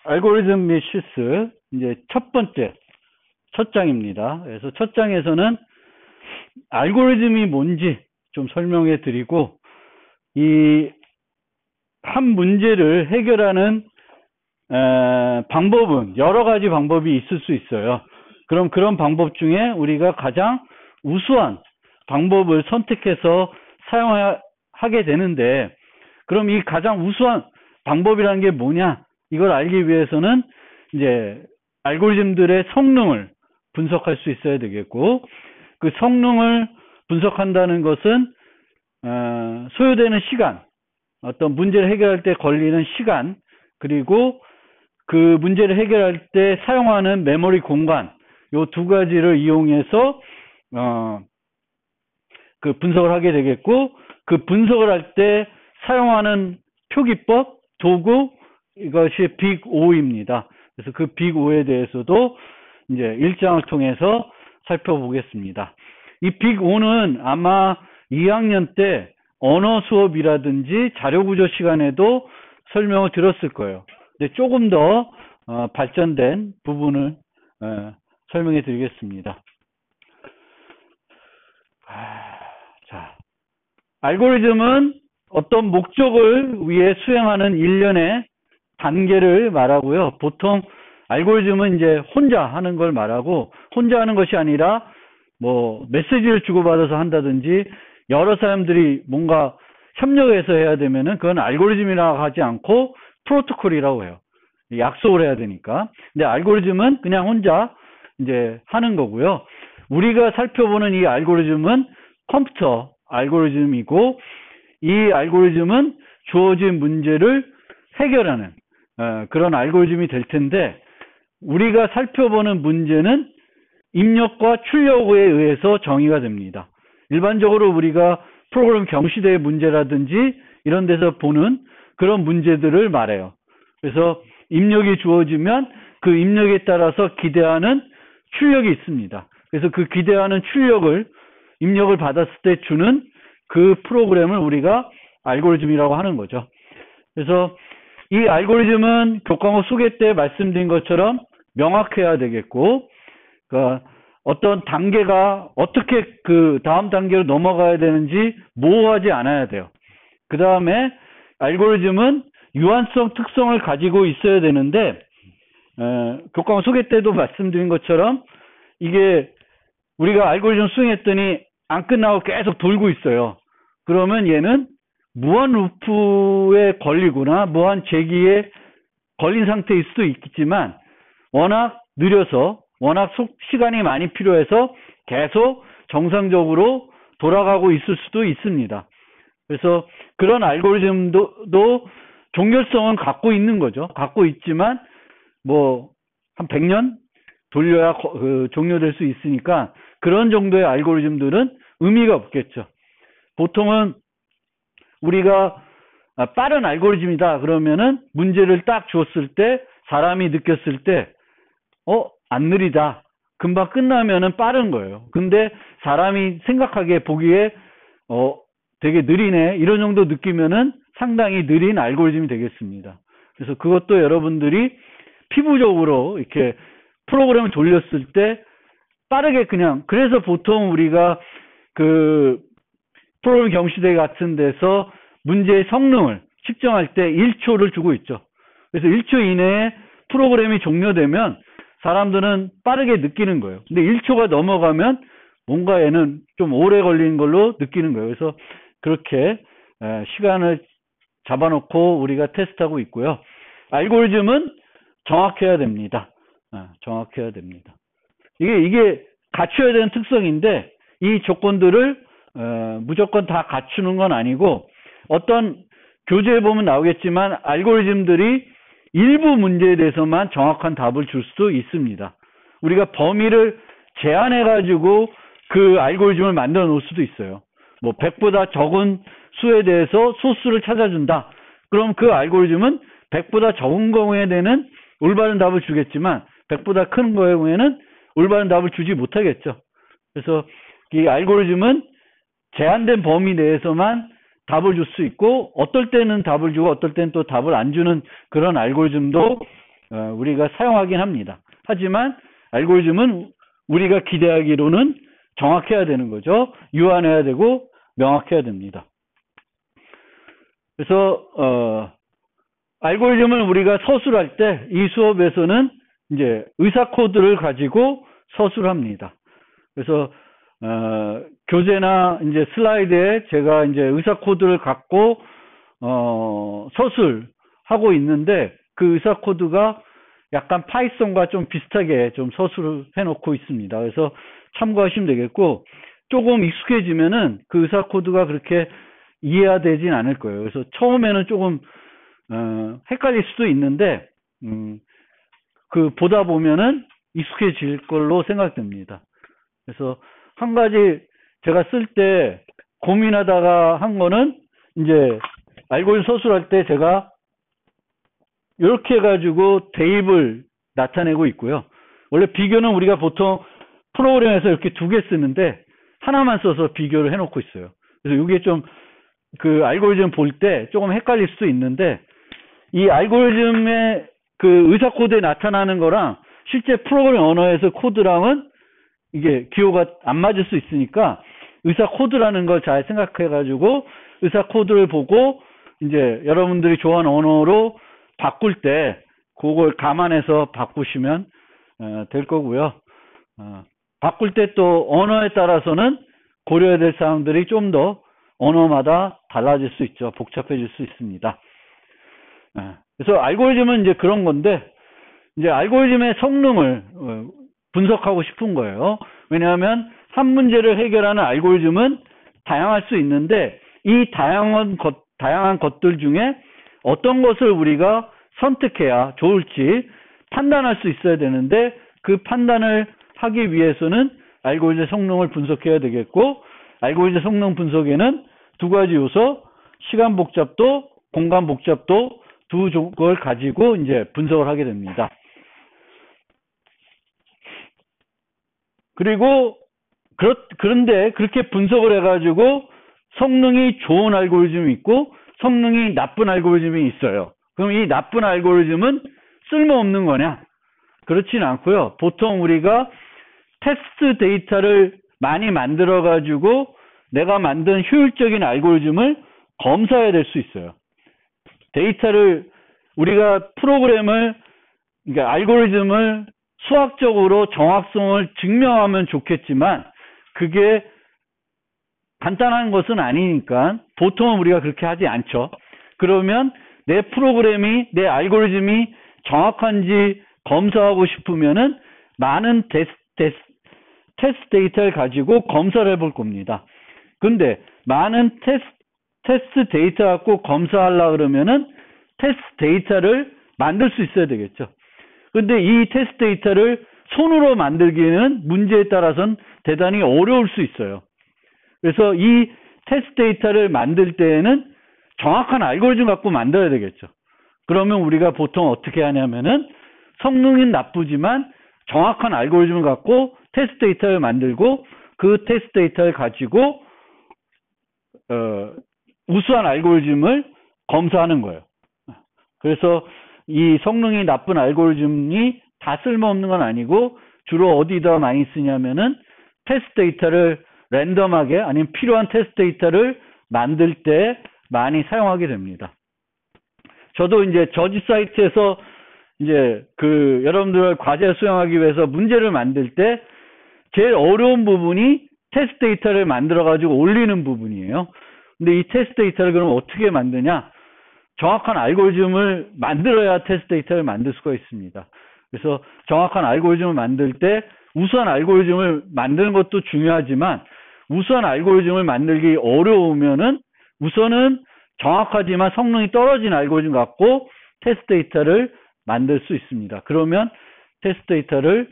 알고리즘 및 실수, 이제 첫 번째, 첫 장입니다. 그래서 첫 장에서는 알고리즘이 뭔지 좀 설명해 드리고, 이 한 문제를 해결하는 방법은 여러 가지 방법이 있을 수 있어요. 그럼 그런 방법 중에 우리가 가장 우수한 방법을 선택해서 사용하게 되는데, 그럼 이 가장 우수한 방법이라는 게 뭐냐? 이걸 알기 위해서는 이제 알고리즘들의 성능을 분석할 수 있어야 되겠고, 그 성능을 분석한다는 것은 소요되는 시간, 어떤 문제를 해결할 때 걸리는 시간, 그리고 그 문제를 해결할 때 사용하는 메모리 공간, 요 두 가지를 이용해서 그 분석을 하게 되겠고, 그 분석을 할 때 사용하는 표기법, 도구, 이것이 빅 O입니다. 그래서 그 빅 O에 대해서도 이제 1장을 통해서 살펴보겠습니다. 이 빅 O는 아마 2학년 때 언어 수업이라든지 자료구조 시간에도 설명을 들었을 거예요. 근데 조금 더 발전된 부분을 설명해 드리겠습니다. 자, 알고리즘은 어떤 목적을 위해 수행하는 일련의 단계를 말하고요. 보통 알고리즘은 이제 혼자 하는 걸 말하고, 혼자 하는 것이 아니라 뭐 메시지를 주고받아서 한다든지 여러 사람들이 뭔가 협력해서 해야 되면은 그건 알고리즘이라고 하지 않고 프로토콜이라고 해요. 약속을 해야 되니까. 근데 알고리즘은 그냥 혼자 이제 하는 거고요. 우리가 살펴보는 이 알고리즘은 컴퓨터 알고리즘이고, 이 알고리즘은 주어진 문제를 해결하는 그런 알고리즘이 될 텐데, 우리가 살펴보는 문제는 입력과 출력에 의해서 정의가 됩니다. 일반적으로 우리가 프로그램 경시대의 문제라든지 이런 데서 보는 그런 문제들을 말해요. 그래서 입력이 주어지면 그 입력에 따라서 기대하는 출력이 있습니다. 그래서 그 기대하는 입력을 받았을 때 주는 그 프로그램을 우리가 알고리즘이라고 하는 거죠. 그래서 이 알고리즘은 교과목 소개 때 말씀드린 것처럼 명확해야 되겠고, 그러니까 어떤 단계가 어떻게 그 다음 단계로 넘어가야 되는지 모호하지 않아야 돼요. 그 다음에 알고리즘은 유한성 특성을 가지고 있어야 되는데, 교과목 소개 때도 말씀드린 것처럼 이게 우리가 알고리즘 수행했더니 안 끝나고 계속 돌고 있어요. 그러면 얘는 무한 루프에 걸리거나 무한 재기에 걸린 상태일 수도 있겠지만, 워낙 느려서 워낙 시간이 많이 필요해서 계속 정상적으로 돌아가고 있을 수도 있습니다. 그래서 그런 알고리즘도 종결성은 갖고 있는 거죠. 갖고 있지만 뭐 한 100년 돌려야 종료될 수 있으니까 그런 정도의 알고리즘들은 의미가 없겠죠. 보통은 우리가 빠른 알고리즘이다 그러면은 문제를 딱 줬을 때 사람이 느꼈을 때 안 느리다, 금방 끝나면은 빠른 거예요. 근데 사람이 생각하기에 보기에 되게 느리네, 이런 정도 느끼면은 상당히 느린 알고리즘이 되겠습니다. 그래서 그것도 여러분들이 피부적으로 이렇게 프로그램을 돌렸을 때 빠르게 그래서 보통 우리가 그 프로그램 경시대 같은 데서 문제의 성능을 측정할 때 1초를 주고 있죠. 그래서 1초 이내에 프로그램이 종료되면 사람들은 빠르게 느끼는 거예요. 근데 1초가 넘어가면 뭔가 얘는 좀 오래 걸리는 걸로 느끼는 거예요. 그래서 그렇게 시간을 잡아놓고 우리가 테스트하고 있고요. 알고리즘은 정확해야 됩니다. 정확해야 됩니다. 이게 갖춰야 되는 특성인데, 이 조건들을 무조건 다 갖추는 건 아니고, 어떤 교재에 보면 나오겠지만 알고리즘들이 일부 문제에 대해서만 정확한 답을 줄 수도 있습니다. 우리가 범위를 제한해 가지고 그 알고리즘을 만들어 놓을 수도 있어요. 뭐 100보다 적은 수에 대해서 소수를 찾아준다. 그럼 그 알고리즘은 100보다 적은 경우에는 올바른 답을 주겠지만 100보다 큰 경우에는 올바른 답을 주지 못하겠죠. 그래서 이 알고리즘은 제한된 범위 내에서만 답을 줄 수 있고, 어떨 때는 답을 주고 어떨 때는 또 답을 안 주는 그런 알고리즘도 우리가 사용하긴 합니다. 하지만 알고리즘은 우리가 기대하기로는 정확해야 되는 거죠. 유한해야 되고 명확해야 됩니다. 그래서 알고리즘을 우리가 서술할 때 이 수업에서는 이제 의사 코드를 가지고 서술합니다. 그래서 교재나 이제 슬라이드에 제가 이제 의사 코드를 갖고 서술하고 있는데 그 의사 코드가 약간 파이썬과 좀 비슷하게 좀 서술을 해놓고 있습니다. 그래서 참고하시면 되겠고, 조금 익숙해지면은 그 의사 코드가 그렇게 이해가 되진 않을 거예요. 그래서 처음에는 조금 헷갈릴 수도 있는데 그 보다 보면은 익숙해질 걸로 생각됩니다. 그래서 한 가지 제가 쓸 때 고민하다가 한 거는 이제 알고리즘 서술할 때 제가 이렇게 해가지고 대입을 나타내고 있고요. 원래 비교는 우리가 보통 프로그램에서 이렇게 두 개 쓰는데 하나만 써서 비교를 해놓고 있어요. 그래서 이게 좀 그 알고리즘 볼 때 조금 헷갈릴 수도 있는데, 이 알고리즘의 그 의사 코드에 나타나는 거랑 실제 프로그램 언어에서 코드랑은 이게 기호가 안 맞을 수 있으니까 의사 코드라는 걸 잘 생각해가지고 의사 코드를 보고 이제 여러분들이 좋아하는 언어로 바꿀 때 그걸 감안해서 바꾸시면 될 거고요. 바꿀 때 또 언어에 따라서는 고려해야 될 사항들이 좀 더 언어마다 달라질 수 있죠. 복잡해질 수 있습니다. 그래서 알고리즘은 이제 그런 건데, 이제 알고리즘의 성능을 분석하고 싶은 거예요. 왜냐하면 한 문제를 해결하는 알고리즘은 다양할 수 있는데, 이 다양한 것들 중에 어떤 것을 우리가 선택해야 좋을지 판단할 수 있어야 되는데, 그 판단을 하기 위해서는 알고리즘 성능을 분석해야 되겠고, 알고리즘 성능 분석에는 두 가지 요소, 시간 복잡도, 공간 복잡도 두 걸 가지고 이제 분석을 하게 됩니다. 그리고 그런데 그렇게 분석을 해가지고 성능이 좋은 알고리즘이 있고 성능이 나쁜 알고리즘이 있어요. 그럼 이 나쁜 알고리즘은 쓸모없는 거냐? 그렇지는 않고요. 보통 우리가 테스트 데이터를 많이 만들어가지고 내가 만든 효율적인 알고리즘을 검사해야 될 수 있어요. 데이터를 우리가 프로그램을, 그러니까 알고리즘을 수학적으로 정확성을 증명하면 좋겠지만 그게 간단한 것은 아니니까 보통은 우리가 그렇게 하지 않죠. 그러면 내 프로그램이, 내 알고리즘이 정확한지 검사하고 싶으면은 많은 테스트 데이터를 가지고 검사를 해볼 겁니다. 근데 많은 테스트 데이터 갖고 검사하려고 그러면은 테스트 데이터를 만들 수 있어야 되겠죠. 근데 이 테스트 데이터를 손으로 만들기는 문제에 따라서는 대단히 어려울 수 있어요. 그래서 이 테스트 데이터를 만들 때에는 정확한 알고리즘 갖고 만들어야 되겠죠. 그러면 우리가 보통 어떻게 하냐면은 성능은 나쁘지만 정확한 알고리즘을 갖고 테스트 데이터를 만들고 그 테스트 데이터를 가지고 우수한 알고리즘을 검사하는 거예요. 그래서 이 성능이 나쁜 알고리즘이 다 쓸모없는 건 아니고 주로 어디다 많이 쓰냐면은 테스트 데이터를 랜덤하게 아니면 필요한 테스트 데이터를 만들 때 많이 사용하게 됩니다. 저도 이제 저지 사이트에서 이제 그 여러분들 과제 수행하기 위해서 문제를 만들 때 제일 어려운 부분이 테스트 데이터를 만들어 가지고 올리는 부분이에요. 근데 이 테스트 데이터를 그럼 어떻게 만드냐? 정확한 알고리즘을 만들어야 테스트 데이터를 만들 수가 있습니다. 그래서 정확한 알고리즘을 만들 때 우수한 알고리즘을 만드는 것도 중요하지만 우수한 알고리즘을 만들기 어려우면은 우선은 정확하지만 성능이 떨어진 알고리즘 갖고 테스트 데이터를 만들 수 있습니다. 그러면 테스트 데이터를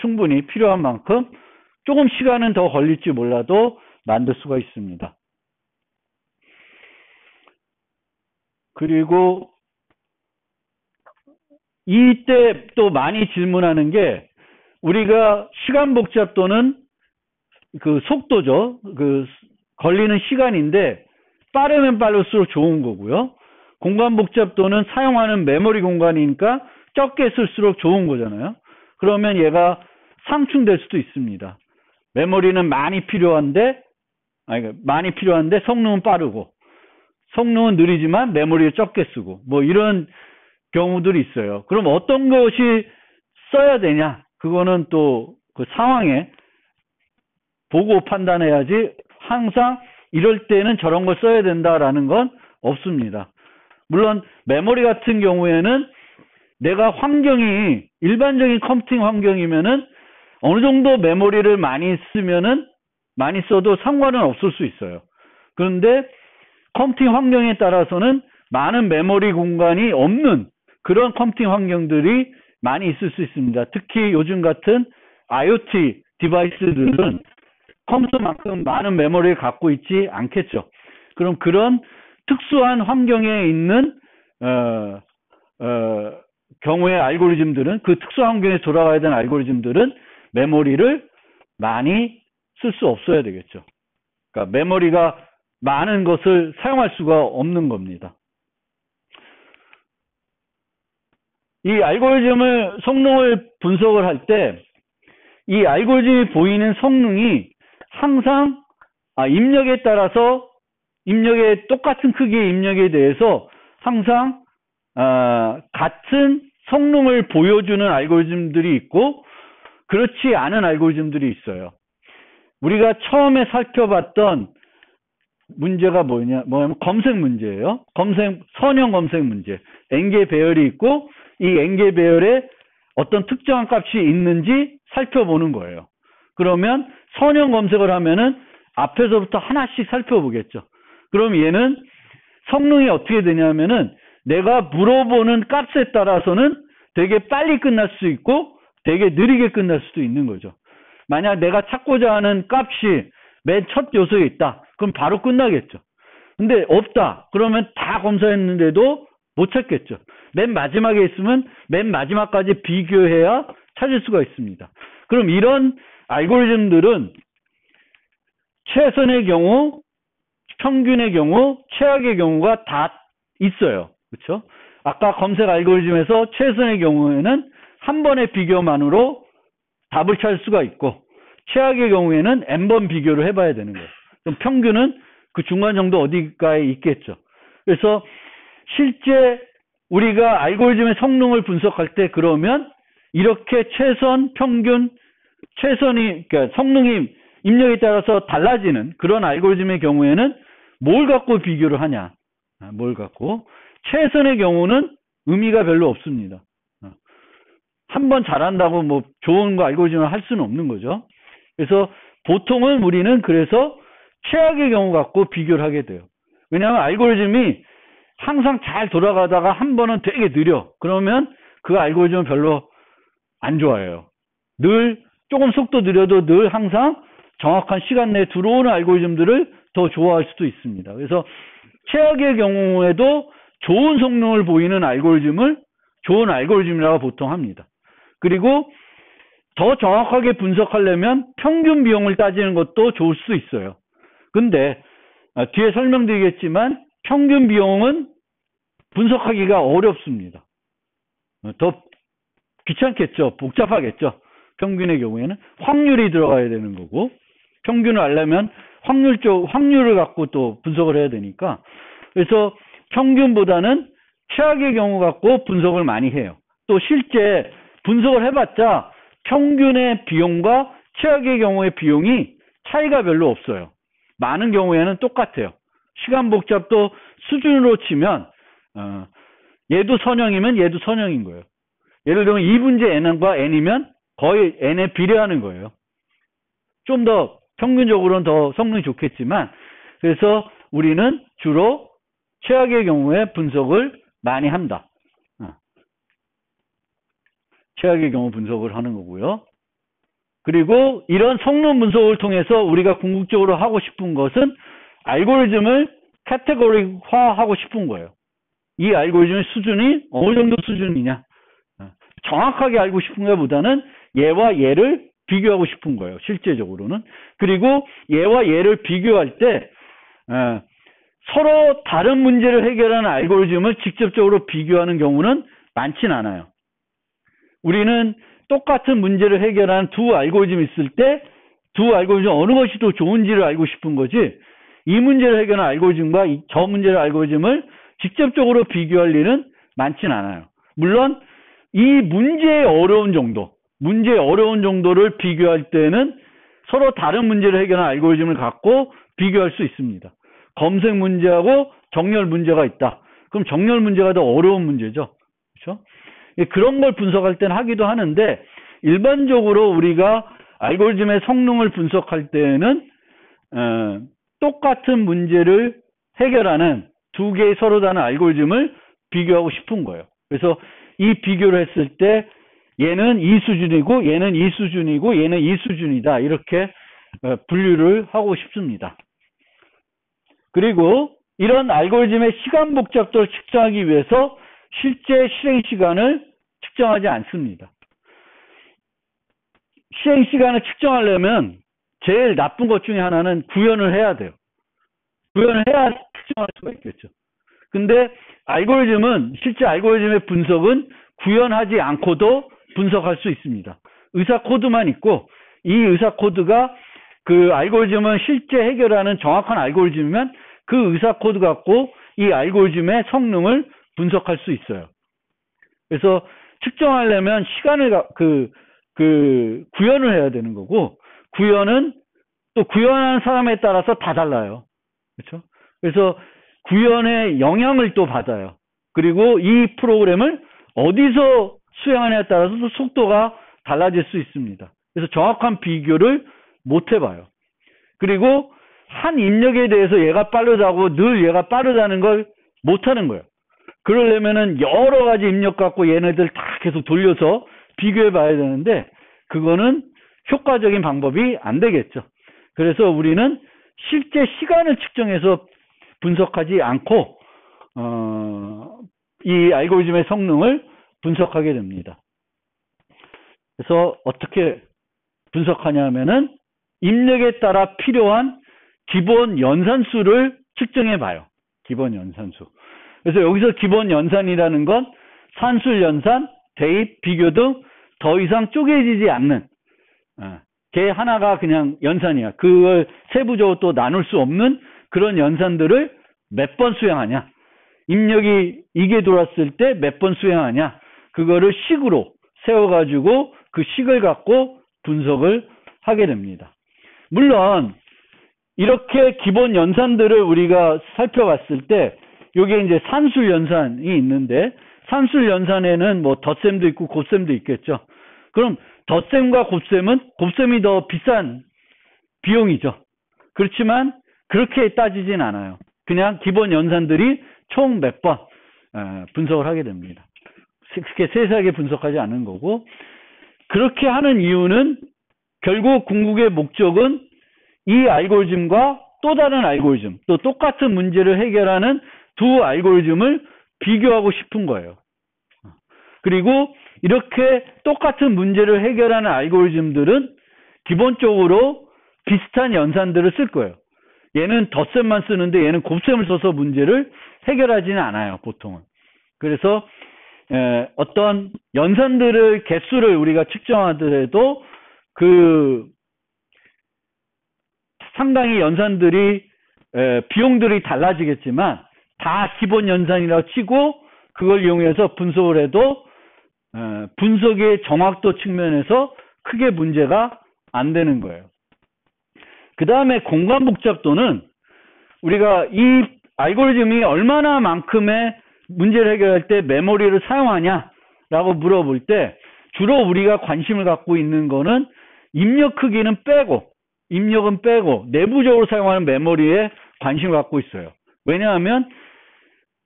충분히 필요한 만큼 조금 시간은 더 걸릴지 몰라도 만들 수가 있습니다. 그리고 이때 또 많이 질문하는 게 우리가 시간 복잡도는 그 속도죠. 그 걸리는 시간인데 빠르면 빠를수록 좋은 거고요. 공간 복잡도는 사용하는 메모리 공간이니까 적게 쓸수록 좋은 거잖아요. 그러면 얘가 상충될 수도 있습니다. 메모리는 많이 필요한데 성능은 빠르고, 성능은 느리지만 메모리를 적게 쓰고, 뭐 이런 경우들이 있어요. 그럼 어떤 것이 써야 되냐? 그거는 또 그 상황에 보고 판단해야지, 항상 이럴 때는 저런 걸 써야 된다라는 건 없습니다. 물론 메모리 같은 경우에는 내가 환경이 일반적인 컴퓨팅 환경이면은 어느 정도 메모리를 많이 써도 상관은 없을 수 있어요. 그런데 컴퓨팅 환경에 따라서는 많은 메모리 공간이 없는 그런 컴퓨팅 환경들이 많이 있을 수 있습니다. 특히 요즘 같은 IoT 디바이스들은 컴퓨터만큼 많은 메모리를 갖고 있지 않겠죠. 그럼 그런 특수한 환경에 있는 경우의 알고리즘들은, 그 특수한 환경에 돌아가야 되는 알고리즘들은 메모리를 많이 쓸 수 없어야 되겠죠. 그러니까 메모리가 많은 것을 사용할 수가 없는 겁니다. 이 알고리즘을 성능을 분석을 할 때 이 알고리즘이 보이는 성능이 항상 입력에 따라서 똑같은 크기의 입력에 대해서 항상 같은 성능을 보여주는 알고리즘들이 있고 그렇지 않은 알고리즘들이 있어요. 우리가 처음에 살펴봤던 문제가 뭐냐면 검색 문제예요. 선형 검색 문제. N개 배열이 있고 이 N개 배열에 어떤 특정한 값이 있는지 살펴보는 거예요. 그러면 선형 검색을 하면은 앞에서부터 하나씩 살펴보겠죠. 그럼 얘는 성능이 어떻게 되냐면은 내가 물어보는 값에 따라서는 되게 빨리 끝날 수 있고 되게 느리게 끝날 수도 있는 거죠. 만약 내가 찾고자 하는 값이 맨 첫 요소에 있다. 그럼 바로 끝나겠죠. 근데 없다. 그러면 다 검사했는데도 못 찾겠죠. 맨 마지막에 있으면 맨 마지막까지 비교해야 찾을 수가 있습니다. 그럼 이런 알고리즘들은 최선의 경우, 평균의 경우, 최악의 경우가 다 있어요. 그렇죠? 아까 검색 알고리즘에서 최선의 경우에는 한 번의 비교만으로 답을 찾을 수가 있고 최악의 경우에는 n번 비교를 해봐야 되는 거예요. 그럼 평균은 그 중간 정도 어디가에 있겠죠. 그래서 실제 우리가 알고리즘의 성능을 분석할 때 그러면 이렇게 최선, 평균, 그러니까 성능이 입력에 따라서 달라지는 그런 알고리즘의 경우에는 뭘 갖고 비교를 하냐. 뭘 갖고. 최선의 경우는 의미가 별로 없습니다. 한번 잘한다고 뭐 좋은 거 알고리즘을 할 수는 없는 거죠. 그래서 보통은 우리는 그래서 최악의 경우 갖고 비교를 하게 돼요. 왜냐하면 알고리즘이 항상 잘 돌아가다가 한 번은 되게 느려. 그러면 그 알고리즘은 별로 안 좋아해요. 늘 조금 속도 느려도 늘 항상 정확한 시간 내에 들어오는 알고리즘들을 더 좋아할 수도 있습니다. 그래서 최악의 경우에도 좋은 성능을 보이는 알고리즘을 좋은 알고리즘이라고 보통 합니다. 그리고 더 정확하게 분석하려면 평균 비용을 따지는 것도 좋을 수 있어요. 근데 뒤에 설명드리겠지만 평균 비용은 분석하기가 어렵습니다. 더 귀찮겠죠. 복잡하겠죠. 평균의 경우에는 확률이 들어가야 되는 거고 평균을 알려면 확률을 갖고 또 분석을 해야 되니까 그래서 평균보다는 최악의 경우 갖고 분석을 많이 해요. 또 실제 분석을 해봤자 평균의 비용과 최악의 경우의 비용이 차이가 별로 없어요. 많은 경우에는 똑같아요. 시간 복잡도 수준으로 치면 얘도 선형이면 얘도 선형인 거예요. 예를 들면 2분의 n과 n이면 거의 n에 비례하는 거예요. 좀 더 평균적으로는 더 성능이 좋겠지만 그래서 우리는 주로 최악의 경우에 분석을 많이 한다. 최악의 경우 분석을 하는 거고요. 그리고 이런 성능 분석을 통해서 우리가 궁극적으로 하고 싶은 것은 알고리즘을 카테고리화하고 싶은 거예요. 이 알고리즘의 수준이 어느 정도 수준이냐. 정확하게 알고 싶은 것보다는 얘와 얘를 비교하고 싶은 거예요. 실제적으로는. 그리고 얘와 얘를 비교할 때 서로 다른 문제를 해결하는 알고리즘을 직접적으로 비교하는 경우는 많진 않아요. 우리는 똑같은 문제를 해결하는 두 알고리즘이 있을 때 두 알고리즘 어느 것이 더 좋은지를 알고 싶은 거지, 이 문제를 해결하는 알고리즘과 저 문제를 알고리즘을 직접적으로 비교할 일은 많진 않아요. 물론 이 문제의 어려운 정도를 비교할 때는 서로 다른 문제를 해결하는 알고리즘을 갖고 비교할 수 있습니다. 검색 문제하고 정렬 문제가 있다. 그럼 정렬 문제가 더 어려운 문제죠. 그렇죠? 그런 걸 분석할 때는 하기도 하는데, 일반적으로 우리가 알고리즘의 성능을 분석할 때는 똑같은 문제를 해결하는 두 개의 서로 다른 알고리즘을 비교하고 싶은 거예요. 그래서 이 비교를 했을 때 얘는 이 수준이고 얘는 이 수준이고 얘는 이 수준이다, 이렇게 분류를 하고 싶습니다. 그리고 이런 알고리즘의 시간 복잡도를 측정하기 위해서 실제 실행 시간을 측정하지 않습니다. 실행 시간을 측정하려면 제일 나쁜 것 중에 하나는 구현을 해야 돼요. 구현을 해야 측정할 수가 있겠죠. 근데 실제 알고리즘의 분석은 구현하지 않고도 분석할 수 있습니다. 의사 코드만 있고, 이 의사 코드가 그 알고리즘은 실제 해결하는 정확한 알고리즘이면 그 의사 코드 갖고 이 알고리즘의 성능을 분석할 수 있어요. 그래서 측정하려면 시간을 구현을 해야 되는 거고, 구현은 또 구현하는 사람에 따라서 다 달라요. 그렇죠? 그래서 구현의 영향을 또 받아요. 그리고 이 프로그램을 어디서 수행하냐에 따라서 속도가 달라질 수 있습니다. 그래서 정확한 비교를 못 해봐요. 그리고 한 입력에 대해서 얘가 빠르다고 늘 얘가 빠르다는 걸 못하는 거예요. 그러려면은 여러 가지 입력 갖고 얘네들 다 계속 돌려서 비교해 봐야 되는데, 그거는 효과적인 방법이 안 되겠죠. 그래서 우리는 실제 시간을 측정해서 분석하지 않고 이 알고리즘의 성능을 분석하게 됩니다. 그래서 어떻게 분석하냐 하면은 입력에 따라 필요한 기본 연산수를 측정해 봐요. 기본 연산수. 그래서 여기서 기본 연산이라는 건 산술 연산, 대입, 비교 등 더 이상 쪼개지지 않는, 걔 하나가 그냥 연산이야. 그걸 세부적으로 또 나눌 수 없는 그런 연산들을 몇 번 수행하냐, 입력이 이게 들어왔을 때 몇 번 수행하냐, 그거를 식으로 세워가지고 그 식을 갖고 분석을 하게 됩니다. 물론 이렇게 기본 연산들을 우리가 살펴봤을 때 여기에 이제 산술 연산이 있는데, 산술 연산에는 뭐 덧셈도 있고 곱셈도 있겠죠. 그럼 덧셈과 곱셈이 더 비싼 비용이죠. 그렇지만 그렇게 따지진 않아요. 그냥 기본 연산들이 총 몇 번 분석을 하게 됩니다. 그렇게 세세하게 분석하지 않는 거고, 그렇게 하는 이유는 결국 궁극의 목적은 이 알고리즘과 또 다른 알고리즘, 또 똑같은 문제를 해결하는 두 알고리즘을 비교하고 싶은 거예요. 그리고 이렇게 똑같은 문제를 해결하는 알고리즘들은 기본적으로 비슷한 연산들을 쓸 거예요. 얘는 덧셈만 쓰는데 얘는 곱셈을 써서 문제를 해결하지는 않아요, 보통은. 그래서 어떤 연산들의 개수를 우리가 측정하더라도 상당히 연산들이 비용들이 달라지겠지만 다 기본 연산이라고 치고 그걸 이용해서 분석을 해도 분석의 정확도 측면에서 크게 문제가 안 되는 거예요. 그 다음에 공간 복잡도는 우리가 이 알고리즘이 얼마나 만큼의 문제를 해결할 때 메모리를 사용하냐라고 물어볼 때 주로 우리가 관심을 갖고 있는 거는 입력은 빼고 내부적으로 사용하는 메모리에 관심을 갖고 있어요. 왜냐하면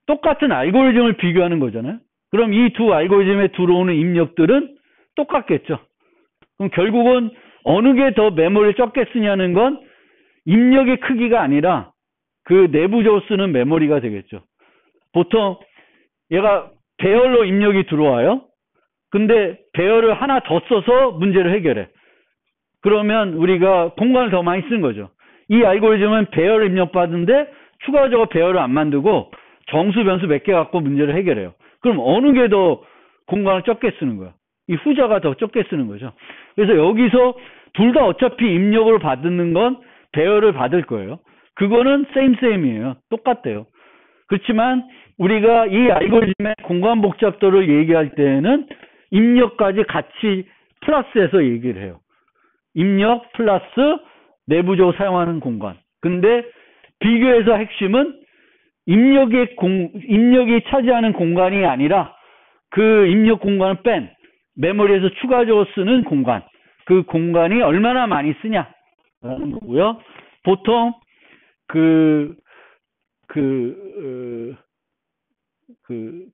똑같은 알고리즘을 비교하는 거잖아요. 그럼 이 두 알고리즘에 들어오는 입력들은 똑같겠죠. 그럼 결국은 어느 게 더 메모리를 적게 쓰냐는 건 입력의 크기가 아니라 그 내부적으로 쓰는 메모리가 되겠죠. 보통 얘가 배열로 입력이 들어와요. 근데 배열을 하나 더 써서 문제를 해결해. 그러면 우리가 공간을 더 많이 쓴 거죠. 이 알고리즘은 배열 입력 받는데 추가적으로 배열을 안 만들고 정수, 변수 몇 개 갖고 문제를 해결해요. 그럼 어느 게 더 공간을 적게 쓰는 거야? 이 후자가 더 적게 쓰는 거죠. 그래서 여기서 둘 다 어차피 입력을 받는 건 배열을 받을 거예요. 그거는 same이에요. 똑같대요. 그렇지만 우리가 이 알고리즘의 공간 복잡도를 얘기할 때는 입력까지 같이 플러스해서 얘기를 해요. 입력 플러스 내부적으로 사용하는 공간. 근데 비교해서 핵심은 입력이 차지하는 공간이 아니라 그 입력 공간을 뺀 메모리에서 추가적으로 쓰는 공간. 그 공간이 얼마나 많이 쓰냐라는 거고요. 보통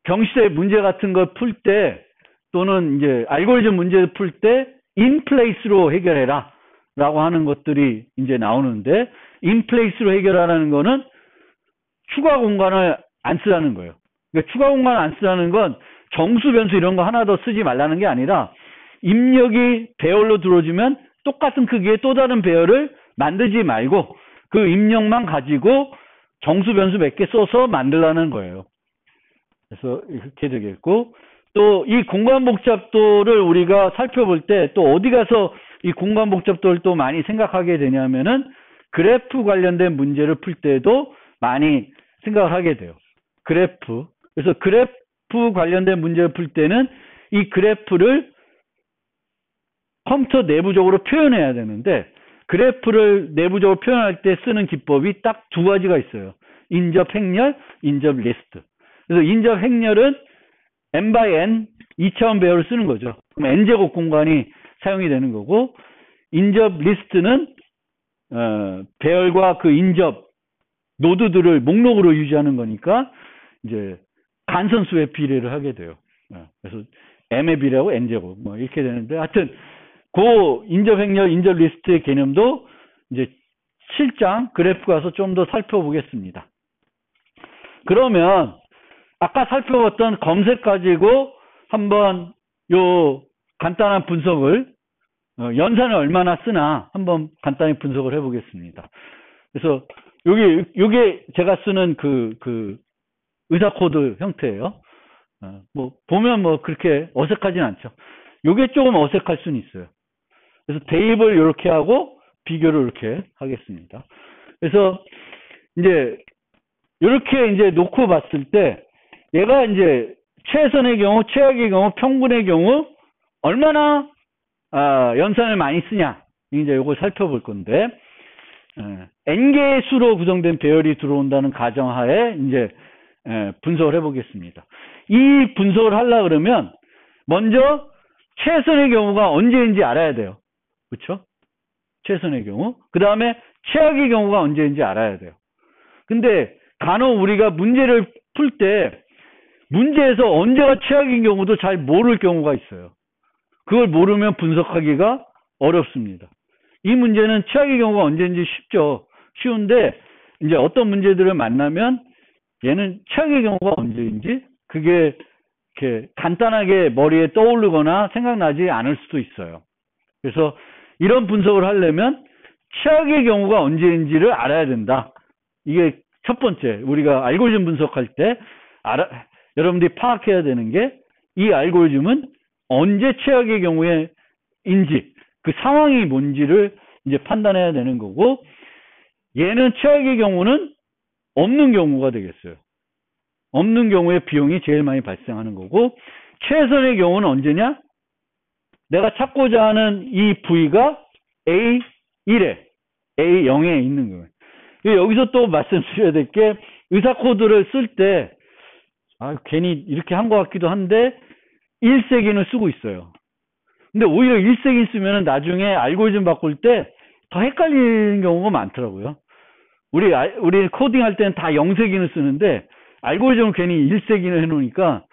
경시대 문제 같은 걸 풀 때 또는 이제 알고리즘 문제를 풀 때 in place로 해결해라 라고 하는 것들이 이제 나오는데 in place로 해결하라는 거는 추가 공간을 안 쓰라는 거예요. 그러니까 추가 공간을 안 쓰라는 건 정수, 변수 이런 거 하나 더 쓰지 말라는 게 아니라 입력이 배열로 들어오면 똑같은 크기의 또 다른 배열을 만들지 말고 그 입력만 가지고 정수, 변수 몇 개 써서 만들라는 거예요. 그래서 이렇게 되겠고 또 이 공간 복잡도를 우리가 살펴볼 때 또 어디 가서 이 공간 복잡도를 또 많이 생각하게 되냐면은 그래프 관련된 문제를 풀 때도 많이 생각을 하게 돼요. 그래프. 그래서 그래프 관련된 문제를 풀 때는 이 그래프를 컴퓨터 내부적으로 표현해야 되는데 그래프를 내부적으로 표현할 때 쓰는 기법이 딱 두 가지가 있어요. 인접 행렬, 인접 리스트. 그래서 인접 행렬은 n by n 2차원 배열을 쓰는 거죠. 그럼 n제곱 공간이 사용이 되는 거고 인접 리스트는 배열과 그 인접 노드들을 목록으로 유지하는 거니까 이제 간선수의 비례를 하게 돼요. 그래서 m의 비례하고 n제곱 뭐 이렇게 되는데 하여튼 그 인접 행렬, 인접 리스트의 개념도 이제 7장 그래프 가서 좀 더 살펴보겠습니다. 그러면 아까 살펴봤던 검색 가지고 한번 요 간단한 분석을 연산을 얼마나 쓰나 한번 간단히 분석을 해보겠습니다. 그래서 요게 제가 쓰는 그 의사 코드 형태예요. 뭐 보면 뭐 그렇게 어색하진 않죠. 요게 조금 어색할 수는 있어요. 그래서 대입을 이렇게 하고 비교를 이렇게 하겠습니다. 그래서 이제 이렇게 이제 놓고 봤을 때 얘가 이제 최선의 경우, 최악의 경우, 평균의 경우 얼마나 연산을 많이 쓰냐 이제 요걸 살펴볼 건데 n개의 수로 구성된 배열이 들어온다는 가정하에 이제 분석을 해보겠습니다. 이 분석을 하려 그러면 먼저 최선의 경우가 언제인지 알아야 돼요. 그렇죠? 최선의 경우. 그 다음에 최악의 경우가 언제인지 알아야 돼요. 근데 간혹 우리가 문제를 풀 때 문제에서 언제가 최악인 경우도 잘 모를 경우가 있어요. 그걸 모르면 분석하기가 어렵습니다. 이 문제는 최악의 경우가 언제인지 쉽죠. 쉬운데 이제 어떤 문제들을 만나면 얘는 최악의 경우가 언제인지 그게 이렇게 간단하게 머리에 떠오르거나 생각나지 않을 수도 있어요. 그래서 이런 분석을 하려면 최악의 경우가 언제인지를 알아야 된다. 이게 첫 번째 우리가 알고리즘 분석할 때 여러분들이 파악해야 되는 게 이 알고리즘은 언제 최악의 경우에인지 그 상황이 뭔지를 이제 판단해야 되는 거고 얘는 최악의 경우는 없는 경우가 되겠어요. 없는 경우에 비용이 제일 많이 발생하는 거고 최선의 경우는 언제냐? 내가 찾고자 하는 이 부위가 A1에 A0에 있는 거예요. 여기서 또 말씀드려야 될 게 의사 코드를 쓸 때 괜히 이렇게 한 것 같기도 한데 1세기는 쓰고 있어요. 근데 오히려 1세기 쓰면 나중에 알고리즘 바꿀 때 더 헷갈리는 경우가 많더라고요. 우리 코딩할 때는 다 0세기는 쓰는데 알고리즘을 괜히 1세기는 해놓으니까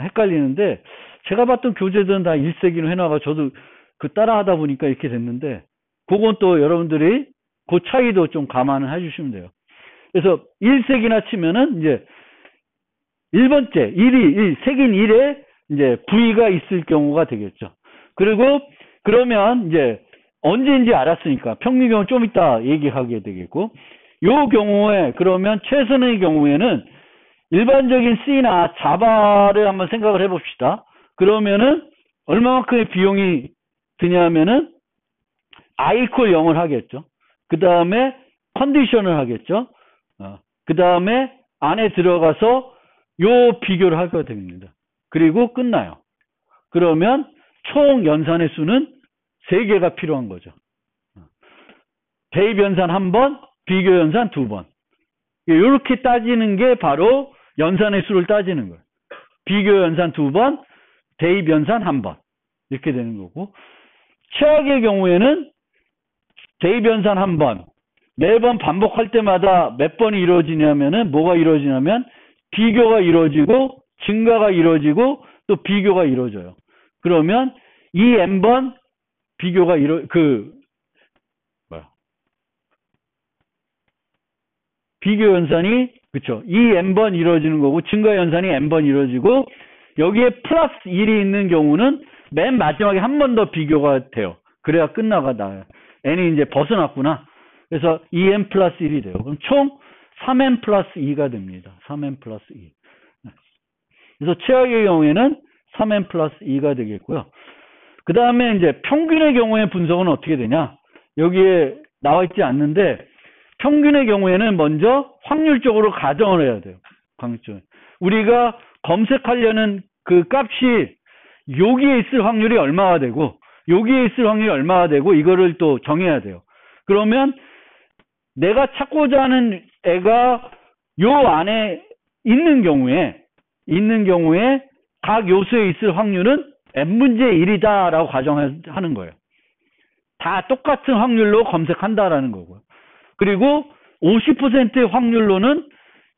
헷갈리는데 제가 봤던 교재들은 다 1세기는 해놔가 저도 그 따라 하다 보니까 이렇게 됐는데 그건 또 여러분들이 그 차이도 좀 감안을 해주시면 돼요. 그래서 1세기나 치면은 이제 1번째, 색인 1에 이제 부위가 있을 경우가 되겠죠. 그리고 그러면 이제 언제인지 알았으니까 평균 경우 좀 이따 얘기하게 되겠고 요 경우에 그러면 최선의 경우에는 일반적인 C나 자바를 한번 생각을 해봅시다. 그러면은 얼마만큼의 비용이 드냐면은 I equal 0을 하겠죠. 그 다음에 컨디션을 하겠죠. 그 다음에 안에 들어가서 요 비교를 하게 됩니다. 그리고 끝나요. 그러면 총 연산의 수는 3개가 필요한 거죠. 대입 연산 1번, 비교 연산 2번. 이렇게 따지는 게 바로 연산의 수를 따지는 거예요. 비교 연산 2번, 대입 연산 1번. 이렇게 되는 거고. 최악의 경우에는 대입 연산 1번. 매번 반복할 때마다 몇 번이 이루어지냐면은 뭐가 이루어지냐면 비교가 이루어지고 증가가 이루어지고 또 비교가 이루어져요. 그러면 이 n번 비교가 비교 연산이 그쵸? 이 n번 이루어지는 거고 증가 연산이 n번 이루어지고 여기에 플러스 1이 있는 경우는 맨 마지막에 한 번 더 비교가 돼요. 그래야 끝나가 나요. n이 이제 벗어났구나. 그래서 2n 플러스 1이 돼요. 그럼 총 3n 플러스 2가 됩니다. 3n 플러스 2. 그래서 최악의 경우에는 3n 플러스 2가 되겠고요. 그 다음에 이제 평균의 경우에 분석은 어떻게 되냐? 여기에 나와 있지 않는데 평균의 경우에는 먼저 확률적으로 가정을 해야 돼요. 강조. 우리가 검색하려는 그 값이 여기에 있을 확률이 얼마가 되고 여기에 있을 확률이 얼마가 되고 이거를 또 정해야 돼요. 그러면 내가 찾고자 하는 애가 요 안에 있는 경우에 각 요소에 있을 확률은 n분의 1이다라고 가정하는 거예요. 다 똑같은 확률로 검색한다라는 거고요. 그리고 50%의 확률로는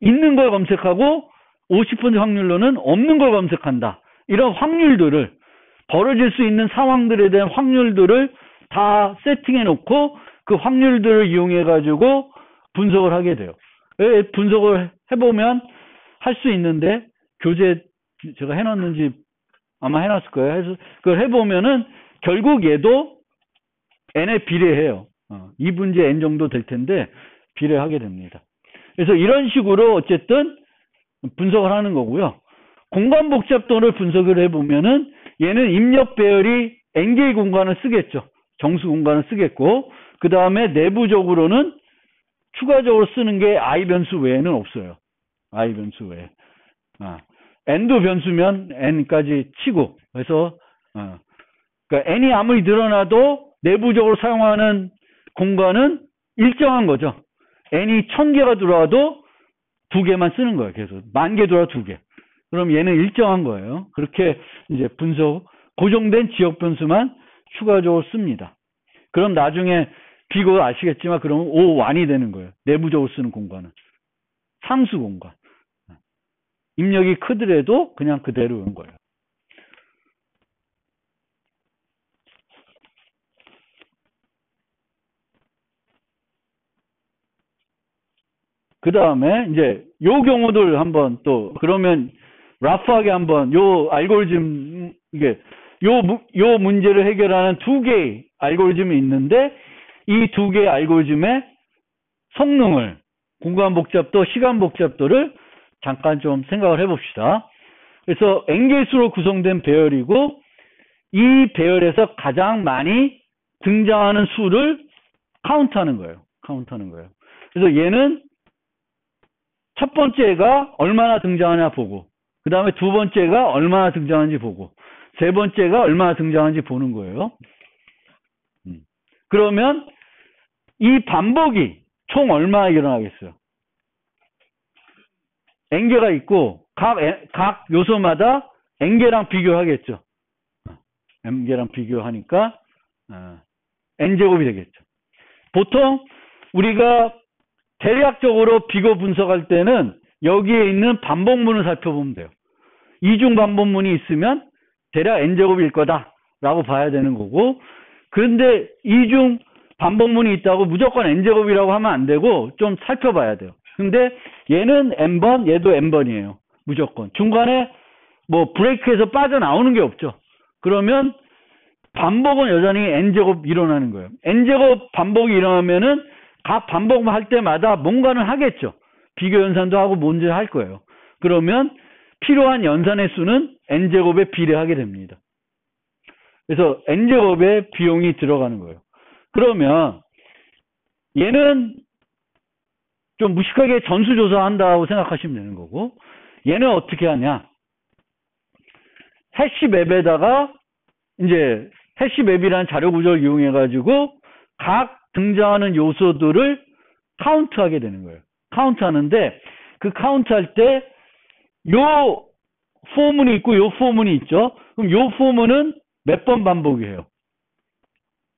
있는 걸 검색하고 50% 확률로는 없는 걸 검색한다. 이런 확률들을 벌어질 수 있는 상황들에 대한 확률들을 다 세팅해 놓고 그 확률들을 이용해 가지고 분석을 하게 돼요. 분석을 해보면 할 수 있는데 교재 제가 해놨는지 아마 해놨을 거예요. 그래서 그걸 해보면은 결국 얘도 n에 비례해요. 2분의 n 정도 될 텐데 비례하게 됩니다. 그래서 이런 식으로 어쨌든 분석을 하는 거고요. 공간 복잡도를 분석을 해보면은 얘는 입력 배열이 n개의 공간을 쓰겠죠. 정수 공간을 쓰겠고 그 다음에 내부적으로는 추가적으로 쓰는 게 i 변수 외에는 없어요. i 변수 외에. n도 변수면 n까지 치고 그래서 그러니까 n이 아무리 늘어나도 내부적으로 사용하는 공간은 일정한 거죠. n이 1000개가 들어와도 2개만 쓰는 거예요. 계속 10,000개 들어와 2개. 그럼 얘는 일정한 거예요. 그렇게 이제 고정된 지역 변수만 추가적으로 씁니다. 그럼 나중에 비교 아시겠지만 그러면 O1이 되는 거예요. 내부적으로 쓰는 공간은. 상수 공간. 입력이 크더라도 그냥 그대로 온 거예요. 그 다음에 이제 요 경우들 한번 또 그러면 라프하게 한번 요 알고리즘 이게 요 문제를 해결하는 2개의 알고리즘이 있는데 이 2개의 알고리즘의 성능을 공간 복잡도, 시간 복잡도를 잠깐 좀 생각을 해봅시다. 그래서 n개수로 구성된 배열이고 이 배열에서 가장 많이 등장하는 수를 카운트하는 거예요. 그래서 얘는 첫 번째가 얼마나 등장하냐 보고 그 다음에 두 번째가 얼마나 등장하는지 보고 세 번째가 얼마나 등장하는지 보는 거예요. 그러면 이 반복이 총 얼마나 일어나겠어요? n개가 있고 각 요소마다 n개랑 비교하겠죠. n개랑 비교하니까 n제곱이 되겠죠. 보통 우리가 대략적으로 비교 분석할 때는 여기에 있는 반복문을 살펴보면 돼요. 이중 반복문이 있으면 대략 n제곱일 거다라고 봐야 되는 거고 그런데 이중 반복문이 있다고 무조건 n제곱이라고 하면 안 되고 좀 살펴봐야 돼요. 근데 얘는 n번, 얘도 n번이에요. 무조건. 중간에 뭐 브레이크에서 빠져나오는 게 없죠. 그러면 반복은 여전히 n제곱 일어나는 거예요. n제곱 반복이 일어나면은 각 반복할 때마다 뭔가는 하겠죠. 비교 연산도 하고 뭔지 할 거예요. 그러면 필요한 연산의 수는 n제곱에 비례하게 됩니다. 그래서 n제곱의 비용이 들어가는 거예요. 그러면 얘는 좀 무식하게 전수조사한다고 생각하시면 되는 거고, 얘는 어떻게 하냐? 해시맵에다가 이제 해시맵이라는 자료 구조를 이용해 가지고 각 등장하는 요소들을 카운트하게 되는 거예요. 카운트하는데 그 카운트할 때 요 포문이 있고 요 포문이 있죠. 그럼 요 포문은 몇 번 반복이에요?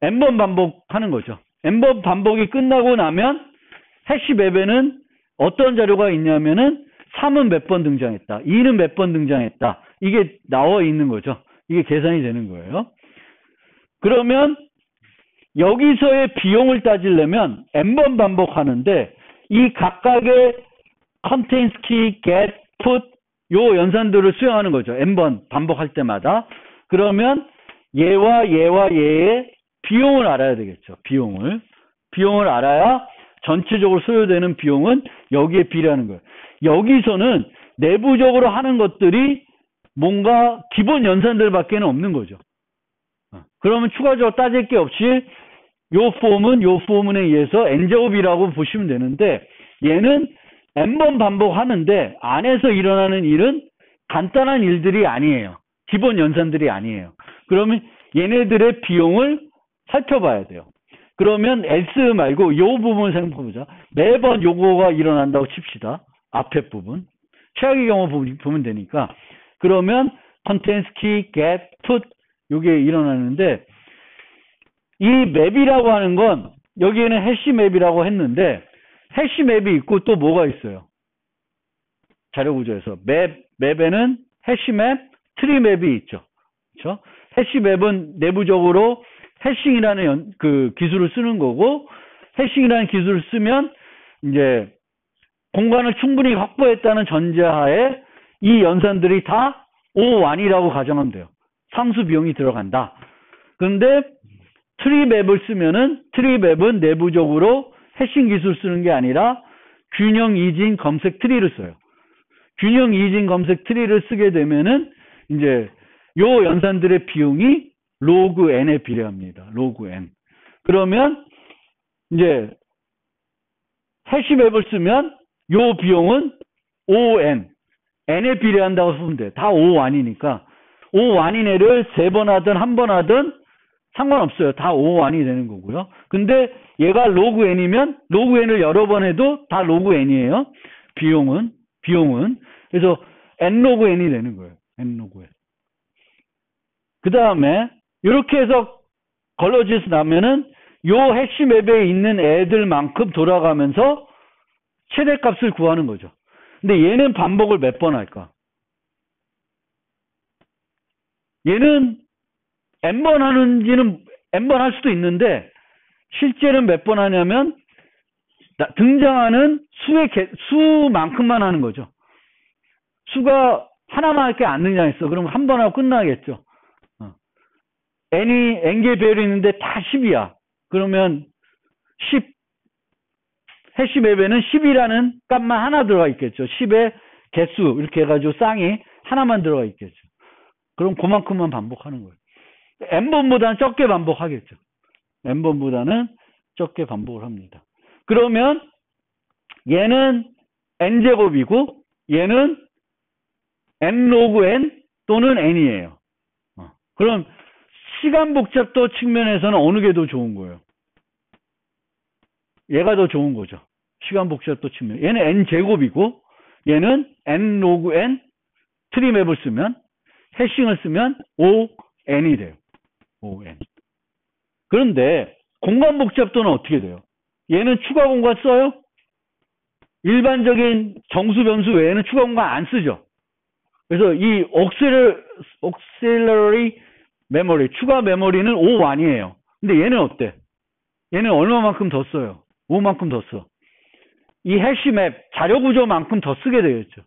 n번 반복하는 거죠. n번 반복이 끝나고 나면 해시맵에는 어떤 자료가 있냐면은 3은 몇 번 등장했다. 2는 몇 번 등장했다. 이게 나와 있는 거죠. 이게 계산이 되는 거예요. 그러면 여기서의 비용을 따지려면 n번 반복하는데 이 각각의 contains key, get, put 요 연산들을 수행하는 거죠. n번 반복할 때마다. 그러면 얘와 얘의 비용을 알아야 되겠죠. 비용을 알아야 전체적으로 소요되는 비용은 여기에 비례하는 거예요. 여기서는 내부적으로 하는 것들이 뭔가 기본 연산들밖에 없는 거죠. 그러면 추가적으로 따질 게 없이 요 포문에 의해서 n제곱이라고 보시면 되는데, 얘는 n번 반복하는데 안에서 일어나는 일은 간단한 일들이 아니에요. 기본 연산들이 아니에요. 그러면 얘네들의 비용을 살펴봐야 돼요. 그러면 S 말고 요 부분을 생각해보자. 매번 요거가 일어난다고 칩시다. 앞에 부분. 최악의 경우 보면 되니까. 그러면 contains key, get, put 요게 일어나는데, 이 맵이라고 하는 건 여기에는 해시맵이라고 했는데 해시맵이 있고 또 뭐가 있어요? 자료 구조에서 맵에는 해시맵, 트리맵이 있죠. 그렇죠? 해시맵은 내부적으로 해싱이라는 그 기술을 쓰는 거고, 해싱이라는 기술을 쓰면 이제 공간을 충분히 확보했다는 전제하에 이 연산들이 다 O1이라고 가정하면 돼요. 상수 비용이 들어간다. 그런데 트리맵을 쓰면은 트리맵은 내부적으로 해싱 기술 쓰는 게 아니라 균형 이진 검색 트리를 써요. 균형 이진 검색 트리를 쓰게 되면은 이제 요 연산들의 비용이 로그 n에 비례합니다. 로그 n. 그러면 이제 해시맵을 쓰면 요 비용은 on, n에 비례한다고 쓰면 돼. 다 O1이니까. O1인 애를 3번 하든 1번 하든 상관없어요. 다 O1이 되는 거고요. 근데 얘가 로그 n이면 로그 n을 여러 번 해도 다 로그 n이에요. 비용은. 그래서 n 로그 n이 되는 거예요. n 로그 n. 그 다음에 이렇게 해서 걸러지에서 나면은 요 해시맵에 있는 애들만큼 돌아가면서 최대값을 구하는 거죠. 근데 얘는 반복을 몇 번 할까? 얘는 n번 하는지는 n번 할 수도 있는데 실제는 몇 번 하냐면 등장하는 수만큼만 하는 거죠. 수가 하나밖에 안 등장했어. 그럼 한 번 하고 끝나겠죠. n개 배열이 있는데 다 10이야. 그러면 10 해시맵에는 10이라는 값만 하나 들어가 있겠죠. 10의 개수 이렇게 해가지고 쌍이 하나만 들어가 있겠죠. 그럼 그만큼만 반복하는 거예요. n번보다는 적게 반복하겠죠. n번보다는 적게 반복을 합니다. 그러면 얘는 n제곱이고 얘는 n 로그 n 또는 n이에요. 그럼 시간 복잡도 측면에서는 어느 게 더 좋은 거예요? 얘가 더 좋은 거죠. 시간 복잡도 측면. 얘는 n제곱이고 얘는 n 로그 n 트리맵을 쓰면 해싱을 쓰면 ON이 돼요. ON. 그런데 공간 복잡도는 어떻게 돼요? 얘는 추가 공간 써요? 일반적인 정수 변수 외에는 추가 공간 안 쓰죠. 그래서 이 auxiliary memory, 추가 메모리는 O1이에요. 근데 얘는 어때? 얘는 얼마만큼 더 써요? 5만큼 더 써. 이 해시맵, 자료 구조만큼 더 쓰게 되겠죠.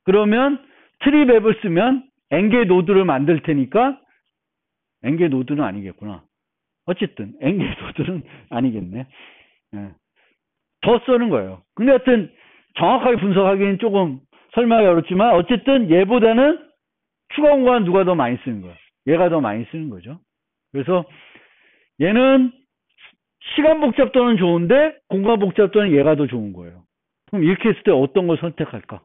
그러면 트리맵을 쓰면 n개 노드를 만들 테니까 n개 노드는 아니겠구나. 어쨌든 n개 노드는 아니겠네. 예. 더 쓰는 거예요. 근데 하여튼 정확하게 분석하기는 조금 설명하기 어렵지만 어쨌든 얘보다는 추가 공간 누가 더 많이 쓰는 거야. 얘가 더 많이 쓰는 거죠. 그래서 얘는 시간 복잡도는 좋은데 공간 복잡도는 얘가 더 좋은 거예요. 그럼 이렇게 했을 때 어떤 걸 선택할까?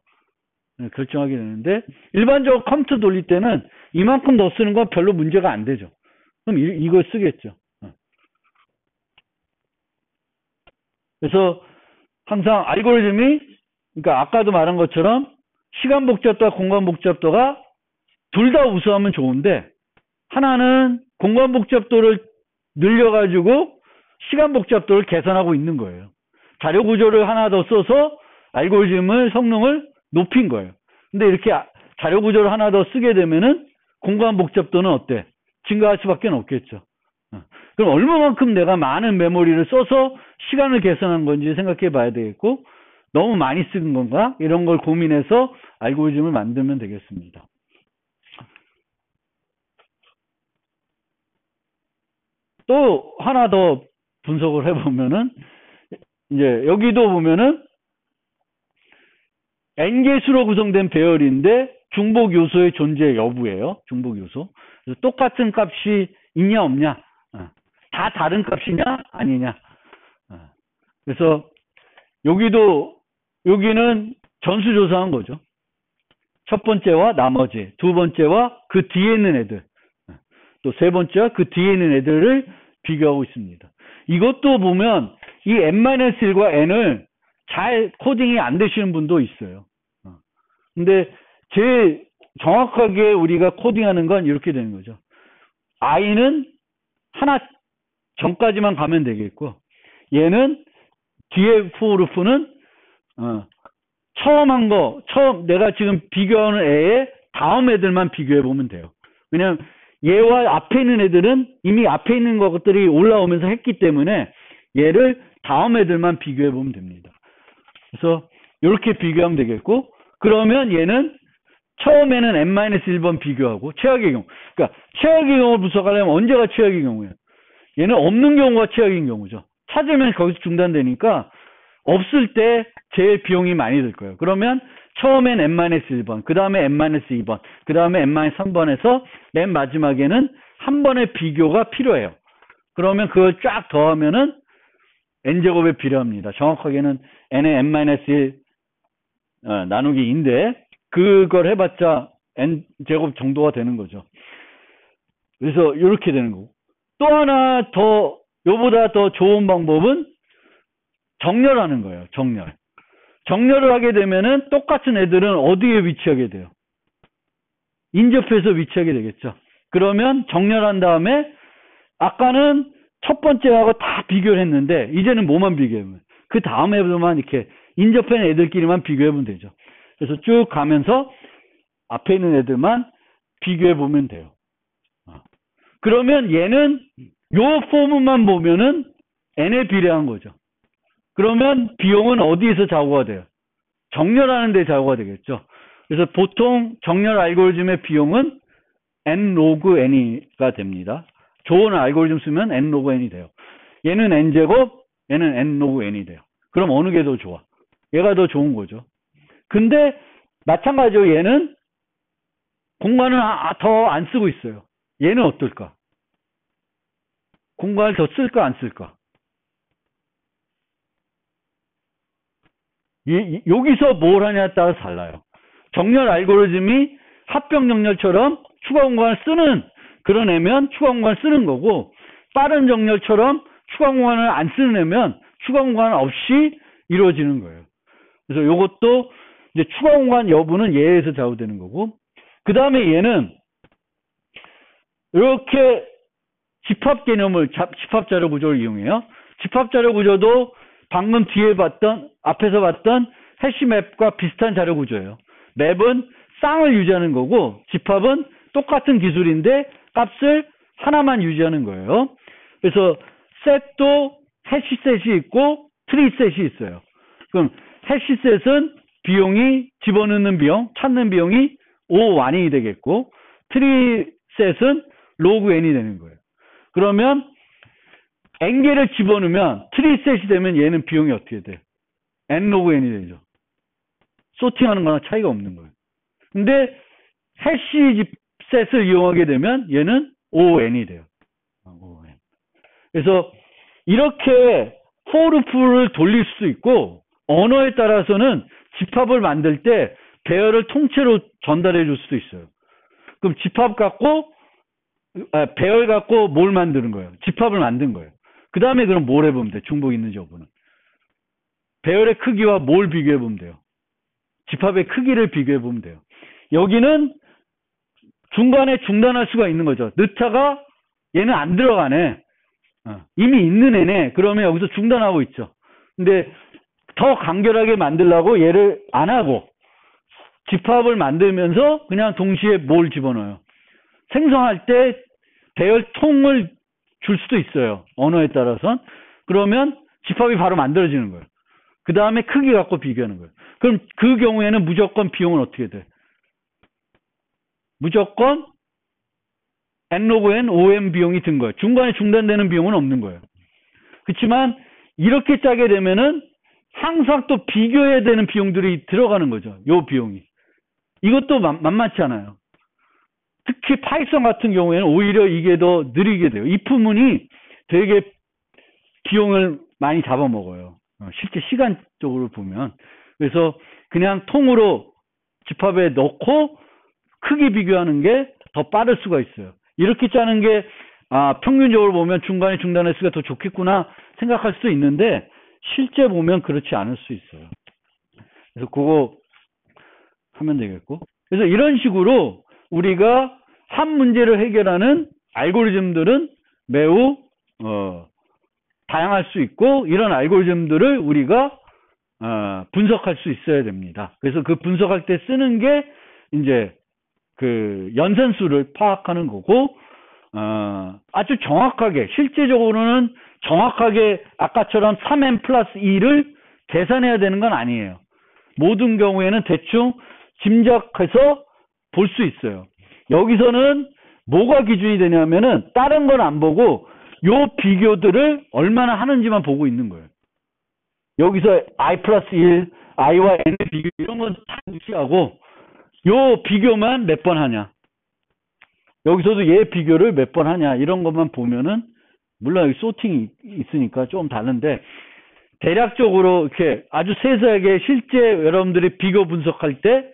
결정하게 되는데 일반적으로 컴퓨터 돌릴 때는 이만큼 더 쓰는 건 별로 문제가 안 되죠. 그럼 이걸 쓰겠죠. 그래서 항상 알고리즘이 그러니까 아까도 말한 것처럼 시간 복잡도와 공간 복잡도가 둘 다 우수하면 좋은데 하나는 공간 복잡도를 늘려가지고 시간 복잡도를 개선하고 있는 거예요. 자료 구조를 하나 더 써서 알고리즘의 성능을 높인 거예요. 근데 이렇게 자료 구조를 하나 더 쓰게 되면은 공간 복잡도는 어때? 증가할 수밖에 없겠죠. 그럼 얼마만큼 내가 많은 메모리를 써서 시간을 개선한 건지 생각해 봐야 되겠고 너무 많이 쓴 건가? 이런 걸 고민해서 알고리즘을 만들면 되겠습니다. 또 하나 더 분석을 해보면은 이제 여기도 보면은 n개수로 구성된 배열인데 중복 요소의 존재 여부예요. 중복 요소. 그래서 똑같은 값이 있냐 없냐. 다 다른 값이냐 아니냐. 그래서 여기는 전수조사한 거죠. 첫 번째와 나머지, 두 번째와 그 뒤에 있는 애들, 또 세 번째와 그 뒤에 있는 애들을 비교하고 있습니다. 이것도 보면 이 n-1과 n을 잘 코딩이 안 되시는 분도 있어요. 근데 제일 정확하게 우리가 코딩하는 건 이렇게 되는 거죠. i는 하나 전까지만 가면 되겠고 얘는 뒤에 포르프는 처음 내가 지금 비교하는 애의 다음 애들만 비교해 보면 돼요. 왜냐면 얘와 앞에 있는 애들은 이미 앞에 있는 것들이 올라오면서 했기 때문에 얘를 다음 애들만 비교해 보면 됩니다. 그래서 이렇게 비교하면 되겠고 그러면 얘는 처음에는 n-1번 비교하고 최악의 경우 그러니까 최악의 경우를 분석하려면 언제가 최악의 경우예요? 얘는 없는 경우가 최악인 경우죠. 찾으면 거기서 중단되니까 없을 때 제일 비용이 많이 들 거예요. 그러면 처음엔 n-1번, 그 다음에 n-2번, 그 다음에 n-3번에서 맨 마지막에는 한 번의 비교가 필요해요. 그러면 그걸 쫙 더하면은 n제곱에 필요합니다. 정확하게는 n의 n-1 나누기 2인데 그걸 해봤자 n제곱 정도가 되는 거죠. 그래서 이렇게 되는 거고 또 하나 더 요보다 더 좋은 방법은 정렬하는 거예요. 정렬을 하게 되면은 똑같은 애들은 어디에 위치하게 돼요? 인접해서 위치하게 되겠죠. 그러면 정렬한 다음에 아까는 첫 번째하고 다 비교를 했는데 이제는 뭐만 비교해보면 그 다음 애들만 이렇게 인접한 애들끼리만 비교해보면 되죠. 그래서 쭉 가면서 앞에 있는 애들만 비교해보면 돼요. 그러면 얘는 요 포문만 보면은 n에 비례한 거죠. 그러면 비용은 어디에서 좌우가 돼요? 정렬하는 데 좌우가 되겠죠. 그래서 보통 정렬 알고리즘의 비용은 n 로그 n이가 됩니다. 좋은 알고리즘 쓰면 n 로그 n이 돼요. 얘는 n제곱, 얘는 n 로그 n이 돼요. 그럼 어느 게 더 좋아? 얘가 더 좋은 거죠. 근데 마찬가지로 얘는 공간을 더 안 쓰고 있어요. 얘는 어떨까? 공간을 더 쓸까 안 쓸까? 여기서 뭘 하냐에 따라 달라요. 정렬 알고리즘이 합병 정렬처럼 추가 공간을 쓰는 그런 애면 추가 공간을 쓰는 거고 빠른 정렬처럼 추가 공간을 안 쓰는 애면 추가 공간 없이 이루어지는 거예요. 그래서 이것도 이제 추가 공간 여부는 얘에서 좌우되는 거고 그 다음에 얘는 이렇게 집합 개념을 집합 자료 구조를 이용해요. 집합 자료 구조도 방금 앞에서 봤던 해시맵과 비슷한 자료 구조예요. 맵은 쌍을 유지하는 거고 집합은 똑같은 기술인데 값을 하나만 유지하는 거예요. 그래서 셋도 해시셋이 있고 트리셋이 있어요. 그럼 해시셋은 비용이 집어넣는 비용, 찾는 비용이 O1이 되겠고 트리셋은 로그 n이 되는 거예요. 그러면 n개를 집어넣으면 트리셋이 되면 얘는 비용이 어떻게 돼? n 로그 n이 되죠. 소팅하는 거나 차이가 없는 거예요. 근데 해시 셋을 이용하게 되면 얘는 ON이 돼요. ON. 그래서 이렇게 for loop를 돌릴 수도 있고, 언어에 따라서는 집합을 만들 때 배열을 통째로 전달해 줄 수도 있어요. 그럼 집합 갖고 배열 갖고 뭘 만드는 거예요? 집합을 만든 거예요. 그 다음에 그럼 뭘 해보면 돼? 중복 있는지 여부는. 배열의 크기와 뭘 비교해 보면 돼요? 집합의 크기를 비교해 보면 돼요. 여기는 중간에 중단할 수가 있는 거죠. 넣다가 얘는 안 들어가네. 이미 있는 애네. 그러면 여기서 중단하고 있죠. 근데 더 간결하게 만들려고 얘를 안 하고 집합을 만들면서 그냥 동시에 뭘 집어넣어요. 생성할 때 배열통을 줄 수도 있어요. 언어에 따라서는. 그러면 집합이 바로 만들어지는 거예요. 그 다음에 크기 갖고 비교하는 거예요. 그럼 그 경우에는 무조건 비용은 어떻게 돼? 무조건 n 로그 n OM 비용이 든 거예요. 중간에 중단되는 비용은 없는 거예요. 그렇지만 이렇게 짜게 되면은 항상 또 비교해야 되는 비용들이 들어가는 거죠. 요 비용이. 이것도 만만치 않아요. 특히 파이썬 같은 경우에는 오히려 이게 더 느리게 돼요. if문이 되게 비용을 많이 잡아먹어요. 실제 시간적으로 보면. 그래서 그냥 통으로 집합에 넣고 크기 비교하는 게 더 빠를 수가 있어요. 이렇게 짜는 게 평균적으로 보면 중간에 중단 횟수가 더 좋겠구나 생각할 수도 있는데 실제 보면 그렇지 않을 수 있어요. 그래서 그거 하면 되겠고. 그래서 이런 식으로 우리가 한 문제를 해결하는 알고리즘들은 매우 다양할 수 있고, 이런 알고리즘들을 우리가 분석할 수 있어야 됩니다. 그래서 그 분석할 때 쓰는 게 이제 그 연산수를 파악하는 거고, 아주 정확하게, 실제적으로는 정확하게 아까처럼 3n 플러스 2를 계산해야 되는 건 아니에요. 모든 경우에는 대충 짐작해서 볼 수 있어요. 여기서는 뭐가 기준이 되냐면은 다른 건 안 보고 요 비교들을 얼마나 하는지만 보고 있는 거예요. 여기서 i 플러스 1, i와 n의 비교 이런 건 다 무시하고 요 비교만 몇 번 하냐. 여기서도 얘 비교를 몇 번 하냐. 이런 것만 보면은 물론 여기 소팅이 있으니까 좀 다른데 대략적으로 이렇게 아주 세세하게 실제 여러분들이 비교 분석할 때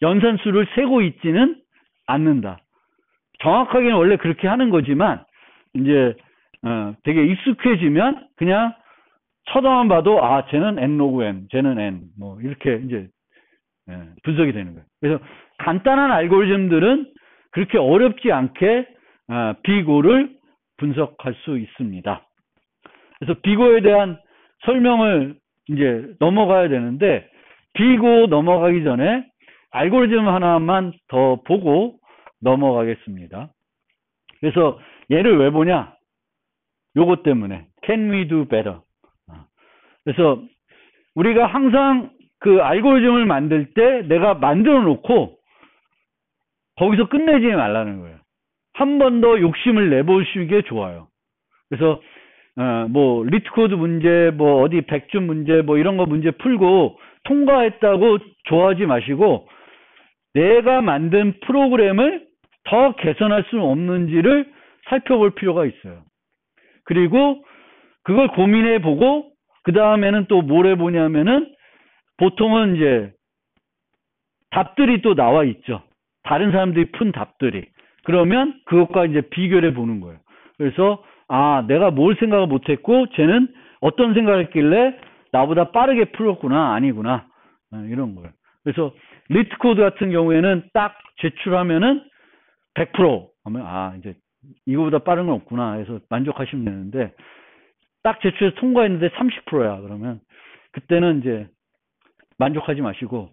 연산수를 세고 있지는 않는다. 정확하게는 원래 그렇게 하는 거지만 이제 되게 익숙해지면 그냥 쳐다만 봐도 쟤는 n 로그 n, 쟤는 n 뭐 이렇게 이제 분석이 되는 거예요. 그래서 간단한 알고리즘들은 그렇게 어렵지 않게 비고를 분석할 수 있습니다. 그래서 비고에 대한 설명을 이제 넘어가야 되는데 비고 넘어가기 전에 알고리즘 하나만 더 보고 넘어가겠습니다. 그래서 얘를 왜 보냐? 요것 때문에 Can we do better? 그래서 우리가 항상 그 알고리즘을 만들 때 내가 만들어 놓고 거기서 끝내지 말라는 거예요. 한 번 더 욕심을 내보시게 좋아요. 그래서 뭐 리트코드 문제, 뭐 어디 100점 문제, 뭐 이런 거 문제 풀고 통과했다고 좋아하지 마시고 내가 만든 프로그램을 더 개선할 수 없는지를 살펴볼 필요가 있어요. 그리고 그걸 고민해 보고 그 다음에는 또 뭘 해보냐면은 보통은 이제 답들이 또 나와 있죠. 다른 사람들이 푼 답들이. 그러면 그것과 이제 비교를 해 보는 거예요. 그래서 내가 뭘 생각을 못했고 쟤는 어떤 생각을 했길래 나보다 빠르게 풀었구나 아니구나 이런 거예요. 그래서 리트코드 같은 경우에는 딱 제출하면은 100% 하면 이제 이거보다 빠른 건 없구나 해서 만족하시면 되는데 딱 제출해서 통과했는데 30%야 그러면 그때는 이제 만족하지 마시고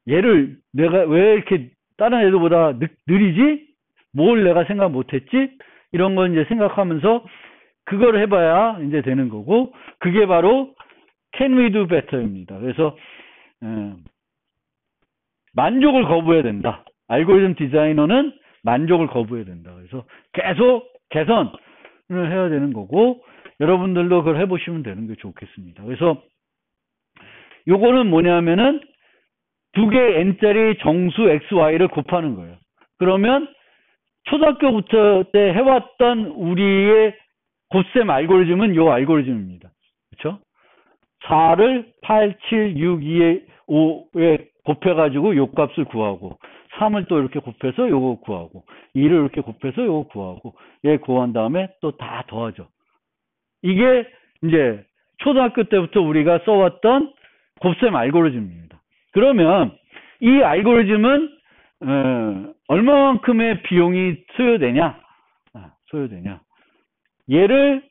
얘를 내가 왜 이렇게 다른 애들보다 느리지? 뭘 내가 생각 못했지? 이런 건 이제 생각하면서 그걸 해봐야 이제 되는 거고 그게 바로 Can we do better입니다. 그래서 만족을 거부해야 된다. 알고리즘 디자이너는 만족을 거부해야 된다. 그래서 계속 개선을 해야 되는 거고 여러분들도 그걸 해보시면 되는 게 좋겠습니다. 그래서 요거는 뭐냐면은 두 개 n짜리 정수 xy를 곱하는 거예요. 그러면 초등학교부터 때 해왔던 우리의 곱셈 알고리즘은 요 알고리즘입니다. 그렇죠? 4를 8, 7, 6, 2에 5에 곱해가지고 요 값을 구하고 3을 또 이렇게 곱해서 요거 구하고 2를 이렇게 곱해서 요거 구하고 얘 구한 다음에 또 다 더하죠. 이게 이제 초등학교 때부터 우리가 써왔던 곱셈 알고리즘입니다. 그러면 이 알고리즘은 얼마만큼의 비용이 소요되냐? 얘를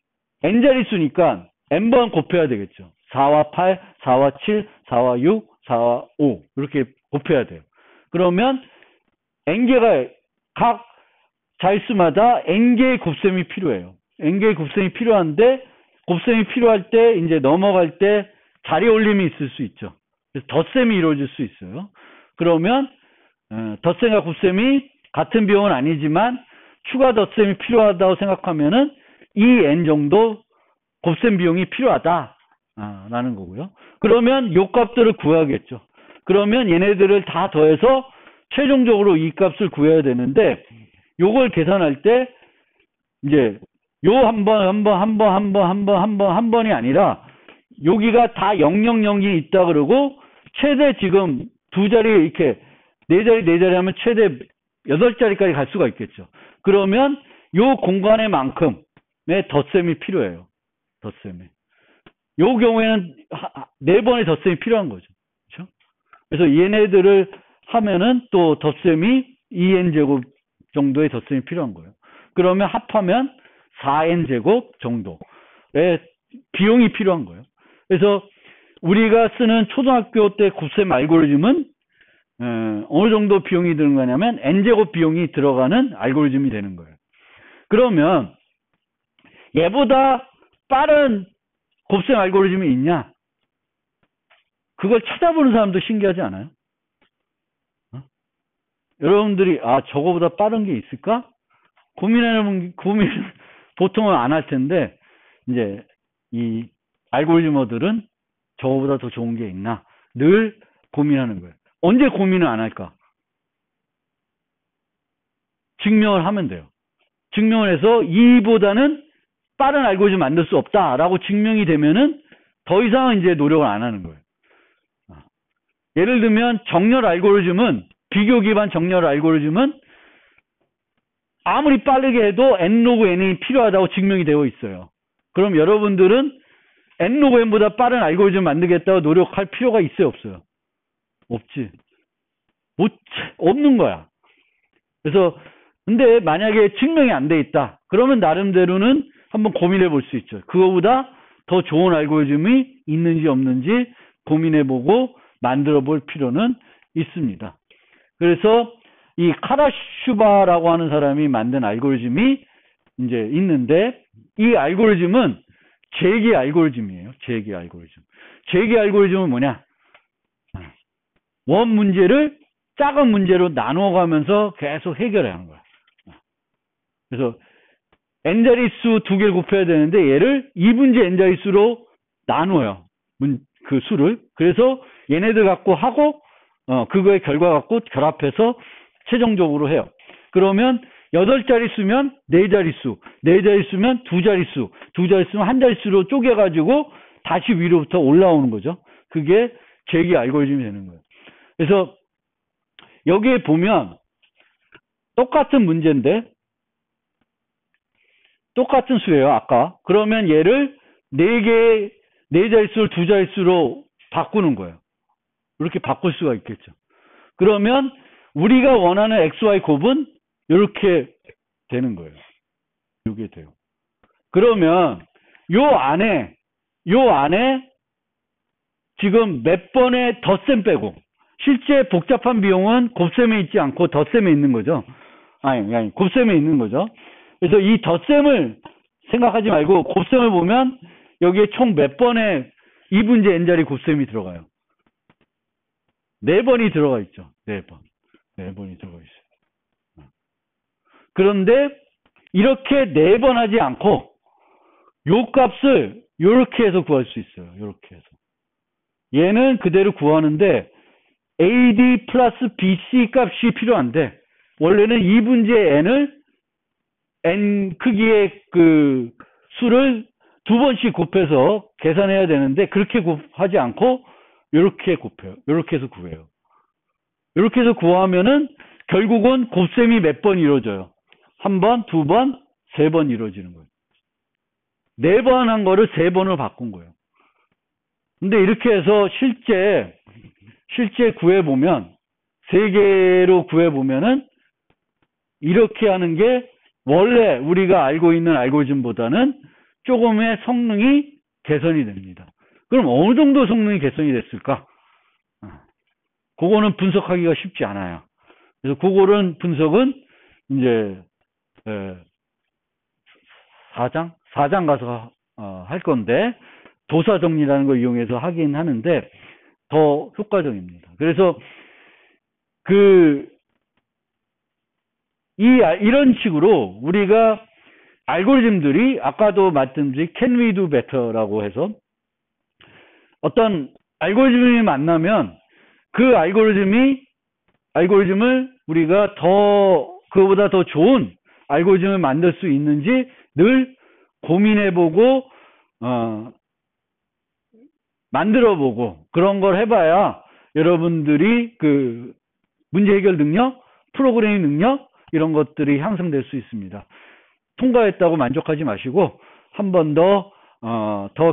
n자릿수니까 n번 곱해야 되겠죠. 4와 8, 4와 7, 4와 6, 4와 5 이렇게 곱해야 돼요. 그러면 n개가 각 자릿수마다 n개의 곱셈이 필요해요. n개의 곱셈이 필요한데 곱셈이 필요할 때 이제 넘어갈 때 자리 올림이 있을 수 있죠. 그래서 덧셈이 이루어질 수 있어요. 그러면 덧셈과 곱셈이 같은 비용은 아니지만 추가 덧셈이 필요하다고 생각하면은 이 n 정도 곱셈 비용이 필요하다라는 거고요. 그러면 요 값들을 구하겠죠. 그러면 얘네들을 다 더해서 최종적으로 이 값을 구해야 되는데 요걸 계산할 때 이제 요 한 번이 아니라 여기가 다 000이 있다 그러고 최대 지금 두 자리 이렇게 네 자리 하면 최대 8자리까지 갈 수가 있겠죠. 그러면 요 공간의 만큼의 덧셈이 필요해요. 덧셈이. 요 경우에는 4번의 덧셈이 필요한 거죠. 그렇죠? 그래서 얘네들을 하면은 또 덧셈이 2n제곱 정도의 덧셈이 필요한 거예요. 그러면 합하면 4n제곱 정도의 비용이 필요한 거예요. 그래서 우리가 쓰는 초등학교 때 곱셈 알고리즘은 어느 정도 비용이 드는 거냐면 n제곱 비용이 들어가는 알고리즘이 되는 거예요. 그러면 얘보다 빠른 곱셈 알고리즘이 있냐? 그걸 찾아보는 사람도 신기하지 않아요? 여러분들이 저거보다 빠른 게 있을까? 고민 보통은 안 할 텐데 이제 이 알고리즘어들은 저거보다 더 좋은 게 있나 늘 고민하는 거예요. 언제 고민을 안 할까? 증명을 하면 돼요. 증명을 해서 이보다는 빠른 알고리즘 만들 수 없다라고 증명이 되면은 더 이상은 이제 노력을 안 하는 거예요. 예를 들면 정렬 알고리즘은 비교 기반 정렬 알고리즘은 아무리 빠르게 해도 n 로그 n이 필요하다고 증명이 되어 있어요. 그럼 여러분들은 n 로그 n보다 빠른 알고리즘 만들겠다고 노력할 필요가 있어요, 없어요? 없지. 없는 거야. 그래서 근데 만약에 증명이 안 돼 있다. 그러면 나름대로는 한번 고민해 볼 수 있죠. 그거보다 더 좋은 알고리즘이 있는지 없는지 고민해 보고 만들어 볼 필요는 있습니다. 그래서 이 카라슈바라고 하는 사람이 만든 알고리즘이 이제 있는데 이 알고리즘은 재기 알고리즘이에요. 재기 알고리즘. 재기 알고리즘은 뭐냐? 원 문제를 작은 문제로 나누어가면서 계속 해결하는 거야. 그래서 n자릿수 두 개를 곱해야 되는데 얘를 2분의 n자릿수로 나눠요. 그 수를. 그래서 얘네들 갖고 하고 그거의 결과 갖고 결합해서 최종적으로 해요. 그러면 8자릿수면 4자릿수, 4자릿수면 2자릿수, 2자릿수면 1자릿수로 쪼개가지고 다시 위로부터 올라오는 거죠. 그게 재기 알고리즘이 되는 거예요. 그래서 여기에 보면 똑같은 문제인데 똑같은 수예요. 아까. 그러면 얘를 4자릿수를 2자릿수로 바꾸는 거예요. 이렇게 바꿀 수가 있겠죠. 그러면 우리가 원하는 XY 곱은 이렇게 되는 거예요. 이게 돼요. 그러면 요 안에 지금 몇 번의 덧셈 빼고 실제 복잡한 비용은 곱셈에 있지 않고 덧셈에 있는 거죠. 아니 곱셈에 있는 거죠. 그래서 이 덧셈을 생각하지 말고 곱셈을 보면 여기에 총 몇 번의 2분의 n자리 곱셈이 들어가요. 4번이 들어가 있죠. 4번. 4번이 들어가 있어요. 그런데 이렇게 4번 하지 않고 요 값을 요렇게 해서 구할 수 있어요. 요렇게 해서. 얘는 그대로 구하는데 AD 플러스 BC 값이 필요한데 원래는 이 문제의 n을 n 크기의 그 수를 두 번씩 곱해서 계산해야 되는데 그렇게 곱하지 않고 이렇게 곱해요. 이렇게 해서 구해요. 이렇게 해서 구하면은 결국은 곱셈이 몇 번 이루어져요. 한 번, 두 번, 세 번 이루어지는 거예요. 네 번 한 거를 세 번으로 바꾼 거예요. 근데 이렇게 해서 실제 구해보면, 세 개로 구해보면은 이렇게 하는 게 원래 우리가 알고 있는 알고리즘보다는 조금의 성능이 개선이 됩니다. 그럼 어느 정도 성능이 개선이 됐을까? 그거는 분석하기가 쉽지 않아요. 그래서 그거는 분석은 이제 4장 가서 할 건데 도사 정리라는 걸 이용해서 하긴 하는데 더 효과적입니다. 그래서 이런 식으로 우리가 알고리즘들이 아까도 말씀드린 can we do better라고 해서 어떤 알고리즘이 만나면 그 알고리즘을 우리가 그거보다 더 좋은 알고리즘을 만들 수 있는지 늘 고민해보고 만들어보고 그런 걸 해봐야 여러분들이 그 문제 해결 능력, 프로그래밍 능력 이런 것들이 향상될 수 있습니다. 통과했다고 만족하지 마시고 한 번 더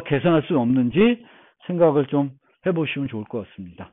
개선할 수 없는지 생각을 좀 해보시면 좋을 것 같습니다.